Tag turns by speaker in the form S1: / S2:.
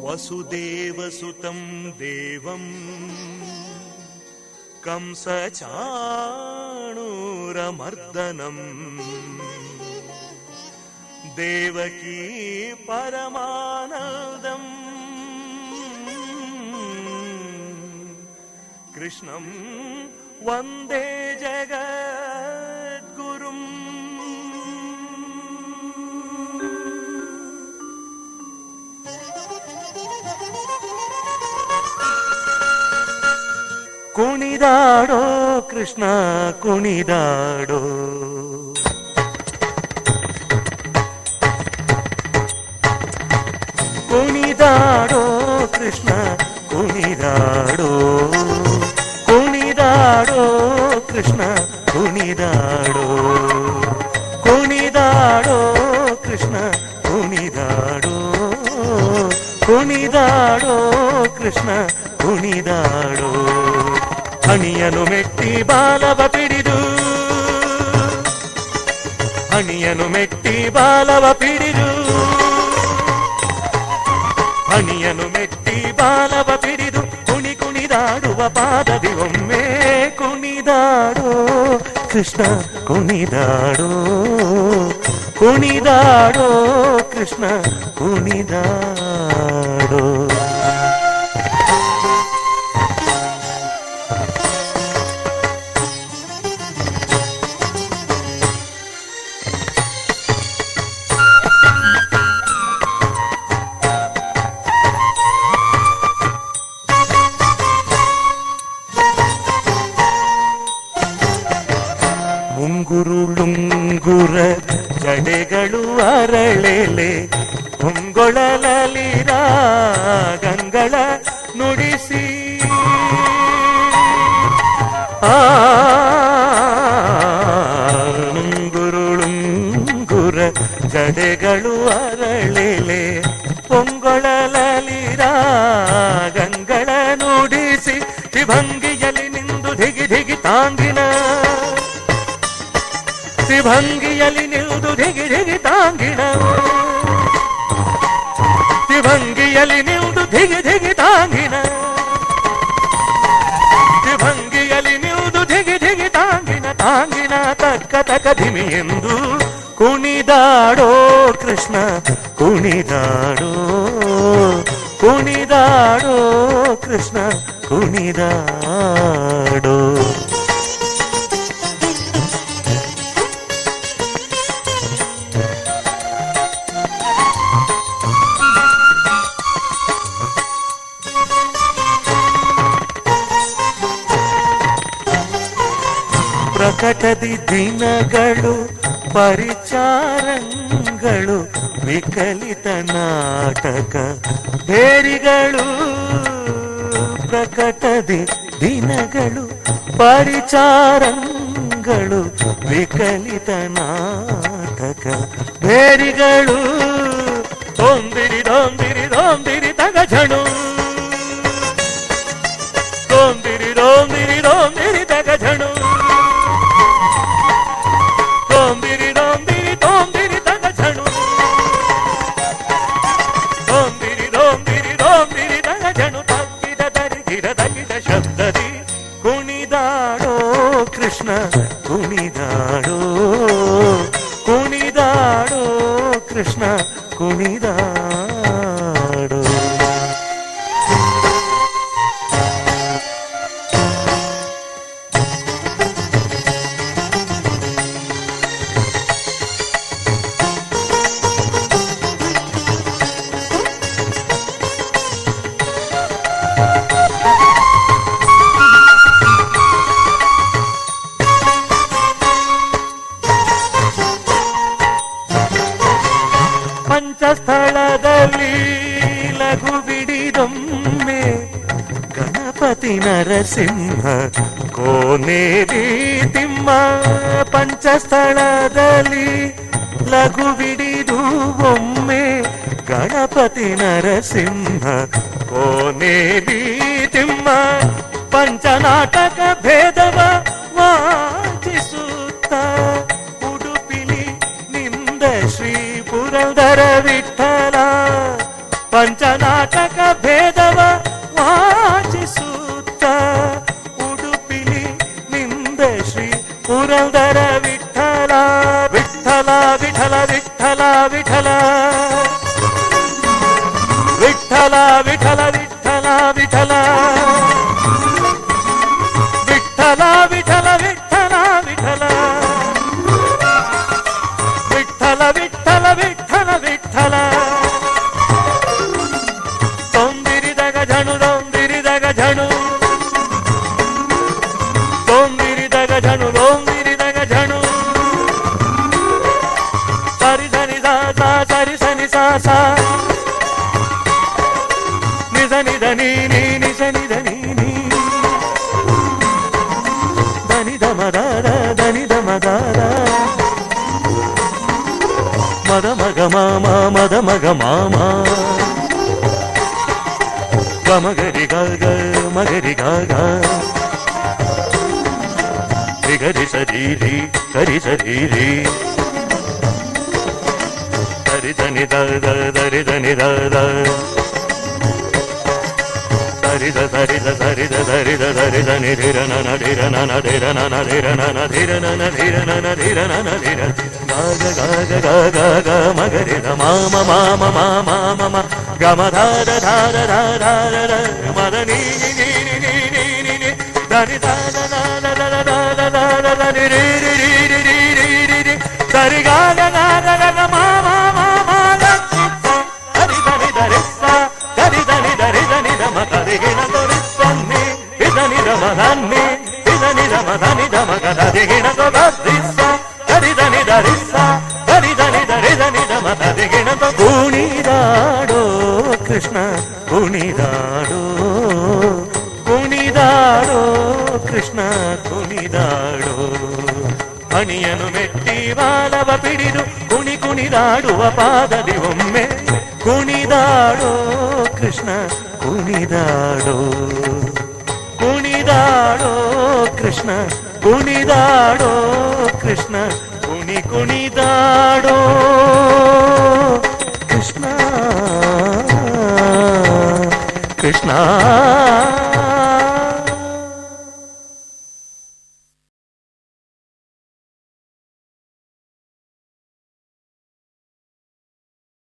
S1: ವಸುದೇವಸುತಂ ದೇವಂ ಕಂಸಚಾಣೂರಮರ್ದನಂ ದೇವಕೀ ಪರಮಾನಂದಂ ಕೃಷ್ಣಂ ವಂದೇ ಜಗದ್ಗುರುಂ. ಕುಣಿದಾಡೋ ಕೃಷ್ಣ ಕುಣಿದಾಡೋ, ಕುಣಿದಾಡೋ ಕೃಷ್ಣ ಕುಣಿದಾಡೋ, ಕುಣಿದಾಡೋ ಕೃಷ್ಣ ಕುಣಿದಾಡೋ, ಕುಣಿದಾಡೋ ಕೃಷ್ಣ ಕುಣಿದಾಡೋ, ಕುಣಿದಾಡೋ ಕೃಷ್ಣ ಕುಣಿದಾಡೋ. ಹಣಿಯನು ಮೆಟ್ಟಿ ಬಾಲವ ಪಿಡಿದು, ಹಣಿಯನು ಮೆಟ್ಟಿ ಬಾಲವ ಪಿಡಿದು, ಹಣಿಯನು ಮೆಟ್ಟಿ ಬಾಲವ ಪಿಡಿದು ಕುಣಿ ಕುಣಿದಾಡುವ ಪಾದದಿ ಒಮ್ಮೆ ಕುಣಿದಾಡೋ ಕೃಷ್ಣ ಕುಣಿದಾಡೋ, ಕುಣಿದಾಡೋ ಕೃಷ್ಣ ಕುಣಿದಾಡೋ. ಮುಂಗುರುಳುಂಗುರ ಜಡೆಗಳು ಅರಳೆಲೆ ಹೊಂಗೊಳಲಿರ ಗಂಗಳ ನುಡಿಸಿ, ಮುಂಗುರುಳುಂಗುರ ಜಡೆಗಳು ಅರಳೆಲೆ ಹೊಂಗೊಳಲಿರ ಗಂಗಳ ನುಡಿಸಿ, ಶಿಭಂಗಿಯಲ್ಲಿ ನಿಂದು ಧಿಗಿ ಧಿಗಿ ತಾಂಗಿನ, ಶಿಭಂಗಿಯಲ್ಲಿ ನಿಲ್ದು ಧಿಗಿ ಧಿಗಿ ತಾಂಗಿಣ, ಶಿಭಂಗಿಯಲ್ಲಿ ನಿಲ್ದು ಧಿಗಿ ಧಿಗಿ ತಾಂಗಿಣ, ಶಿಭಂಗಿಯಲ್ಲಿ ನಿಲ್ದು ಧಿಗಿ ಧಿಗಿ ತಾಂಗಿನ, ತಾಂಗಿನ ತಕ್ಕ ತಕ ಧಿಮಿ ಎಂದು ಕುಣಿದಾಡೋ ಕೃಷ್ಣ ಕುಣಿದಾಡೋ, ಕುಣಿದಾಡೋ ಕೃಷ್ಣ ಕುಣಿದಾಡೋ. ಪ್ರಕಟದಿ ದಿನಗಳು ಪರಿಚಾರಂಗಳು ವಿಕಲಿತ ನಾಟಕ ಭೇರಿಗಳು, ಪ್ರಕಟದಿ ದಿನಗಳು ಪರಿಚಾರಂಗಳು ವಿಕಲಿತ ನಾಟಕ ಭೇರಿಗಳು, ತೊಂದಿರಿ ದೊಂದಿರಿ ದೊಂದಿರಿ ತಗಜಣು, ತೊಂದಿರಿ ದೊಂದಿರಿ ದೊಂದಿರಿ ತಗಜಣು, ತೊಂದಿರಿ ದೊಂದಿರಿ ದೊಂದಿರಿ ತಗಜಣು, ತೊಂದಿರಿ ದೊಂದಿರಿ ದೊಂದಿರಿ ತಗಜಣು, ತಗ್ಗಿದ ತರಿಗಿದ ತಗಿದ ಶಬ್ದದಿ ಕುಣಿದಾಡೋ ಕೃಷ್ಣ ಕುಣಿದಾಡೋ, ಕುಣಿದಾಡೋ ಕೃಷ್ಣ ಕುಣಿದಾಡೋ. ಪಂಚಸ್ಥಳದಲ್ಲಿ ಲಘು ಬಿಡಿದೊಮ್ಮೆ ಗಣಪತಿ ನರಸಿಂಹ ಕೋನೇರಿ ತಿಮ್ಮ, ಪಂಚಸ್ಥಳದಲ್ಲಿ ಲಘು ಬಿಡಿದು ಒಮ್ಮೆ ಗಣಪತಿ ನರಸಿಂಹ ಕೋನೇರಿ ತಿಮ್ಮ, ಪಂಚನಾಟಕ ಭೇದವ ವಾಚಿಸುತ್ತ ಉಡುಪಿಲಿ ನಿಂದ ಶ್ರೀಪುರದ ಪುರಂದರ ವಿಠಲ ಪಂಚನಾಟಕ ಭೇದವ ವಾಚಿಸುತ್ತ ಉಡುಪಿಲಿ ನಿಂದ ಶ್ರೀ ಪುರಂದರ ವಿಠಲ ವಿಠಲ ವಿಠಲ ವಿಠಲ ವಿಠಲ ವಿಠಲ ವಿಠಲ ವಿಠಲ ವಿಠಲ ವಿಠಲ ವಿಠಲ ವಿಠಲ ವಿಠಲ ವಿಠಲ ವಿಠಲ ವಿಠಲ ವಿಠಲ ತೊಂದಿರಿದಾಗ ಝಣು ತೊಂದಿರಿದಾಗ ಝಣು ತೊಂದಿರಿದಾಗ ಝಣು ತೊಂದಿರಿದಾಗ ಝಣು ಸರಿ ಸರಿ ಸಾ ಸರಿ ಸನಿ ಸಾ ಸಾ ನಿಜ ನಿಧ ನೀ ನೀ ನಿಜ ನಿಧ ನೀ ನೀ ಧನಿ ಧಮ ದಾದ ಧನಿ ಧಮ ದಾದ ಮದ ಮಗ ಮಾಮ ಮದ ಮಗ ಮಾಮ ಗಮಗರಿ ಗ ಮಗರಿ ಗ ಗರಿ ಸರಿ ಸರಿ ಸರಿ ಸರಿ ಧನಿ ದ ಧರಿ ಧನಿ ದ ಸರಿದ ಸರಿದ ಸರಿದ ಸರಿದ ಸರಿದ ನಿಧಿರ ನನ ಧಿರ ನನ ಧಿರ ನನ ಧಿರ ನನ ಧಿರ ನನ ಧಿರ ನನ ಧಿರ ನನ ಧಿರ ಗಾಗ ಗಾಗ ಗಾಗ ಗ ಮಗರಿದ ಮಾಮ ಮಾಮ ಮಾಮ ಮಮ ಗಮ ಧಾರ ಧಾರ ಧಾರ ಧಾರ ಮದ ನೀ ನೀ ನೀ ನೀ ನೀ ನೀ ಧನಿ ಧಾರ ಧಾರ ಧಾರ ಧಾರ ಧಾರ ಧನಿ ರೀ ರೀ ರೀ ರೀ ರೀ ರೀ ರೀ ಸರಿ ಗಾಗ ಗಾಗ ಗ ಮಾಮ ಮಾಮ ಹರಿ ಧನಿ ಧರಿ ಸ ಗರಿ ಧನಿ ಧರಿ ಧನಿ ಧಮ ಗರಿಗಿಣ ತೋರಿಸನ್ನಿ ಇದನಿ ಧಮ ಧನ್ನಿ ಇದನಿ ಧಮ ಧನಿ ಧಮ ಗರಿಗಿಣ ತೋರಿಸ ಗರಿ ಧನಿ ಧರಿಸ ಗರಿ ಧನಿ ಧರಿ ಧನಿ ಧಮ ಗರಿಗಿಣ ತೋ ಕುಣಿದಾಡೋ ಕೃಷ್ಣ ಕುಣಿದಾಡೋ ಕುಣಿದಾಡೋ ಕೃಷ್ಣ ಕುಣಿದಾಡೋ ಅಣಿಯನು ಮೆಟ್ಟಿ ಬಾಲವ ಪಿಡಿದು ಕುಣಿ ಕುಣಿದಾಡುವ ಪಾದದಿ ಒಮ್ಮೆ ಕುಣಿದಾಡೋ ಕೃಷ್ಣ ಕುಣಿದಾಡೋ ಕುಣಿದಾಡೋ ಕೃಷ್ಣ ಕುಣಿದಾಡೋ ಕೃಷ್ಣ ಕುಣಿದಾಡೋ ಕೃಷ್ಣ ಕೃಷ್ಣ